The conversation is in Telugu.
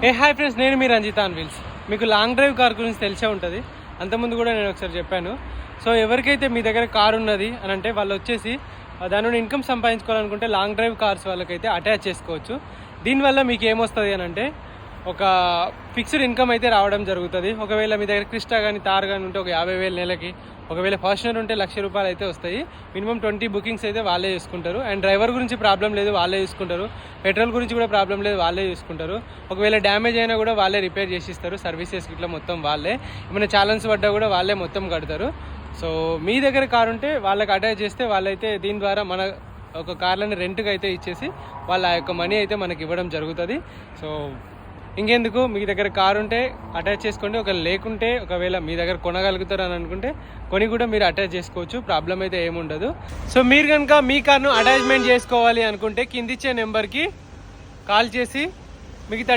హాయ్ ఫ్రెండ్స్, నేను మీ రంజిత్ ఆన్ వీల్స్. మీకు లాంగ్ డ్రైవ్ కార్ గురించి తెలిసే ఉంటుంది. అంతకుముందు కూడా నేను ఒకసారి చెప్పాను. సో ఎవరికైతే మీ దగ్గర కార్ ఉన్నది అని అంటే వాళ్ళు వచ్చేసి దాని నుండి ఇన్కమ్ సంపాదించుకోవాలనుకుంటే లాంగ్ డ్రైవ్ కార్స్ వాళ్ళకైతే అటాచ్ చేసుకోవచ్చు. దీనివల్ల మీకు ఏమొస్తుంది అని అంటే ఒక ఫిక్స్డ్ ఇన్కమ్ అయితే రావడం జరుగుతుంది. ఒకవేళ మీ దగ్గర క్రిస్టా కానీ తార్ కానీ ఉంటే ఒక 50,000 నెలకి, ఒకవేళ ఫార్చునర్ ఉంటే ₹1,00,000 అయితే వస్తాయి. మినిమం 20 బుకింగ్స్ అయితే వాళ్ళే చూసుకుంటారు. అండ్ డ్రైవర్ గురించి ప్రాబ్లం లేదు, వాళ్ళే చూసుకుంటారు. పెట్రోల్ గురించి కూడా ప్రాబ్లం లేదు, వాళ్ళే చూసుకుంటారు. ఒకవేళ డ్యామేజ్ అయినా కూడా వాళ్ళే రిపేర్ చేసి ఇస్తారు. సర్వీసెస్ ఇట్లా మొత్తం వాళ్ళే. ఏమైనా ఛాలెంజ్ పడ్డా కూడా వాళ్ళే మొత్తం కడతారు. సో మీ దగ్గర కార్ ఉంటే వాళ్ళకి అటాచ్ చేస్తే వాళ్ళైతే దీని ద్వారా మన ఒక కార్లని రెంట్కి అయితే ఇచ్చేసి వాళ్ళ యొక్క మనీ అయితే మనకి ఇవ్వడం జరుగుతుంది. సో ఇంకెందుకు, మీ దగ్గర కారు ఉంటే అటాచ్ చేసుకోండి. ఒకవేళ లేకుంటే, ఒకవేళ మీ దగ్గర కొనగలుగుతారు అని అనుకుంటే కొని కూడా మీరు అటాచ్ చేసుకోవచ్చు. ప్రాబ్లం అయితే ఏముండదు. సో మీరు కనుక మీ కార్ను అటాచ్మెంట్ చేసుకోవాలి అనుకుంటే కిందిచ్చే నెంబర్కి కాల్ చేసి మిగతా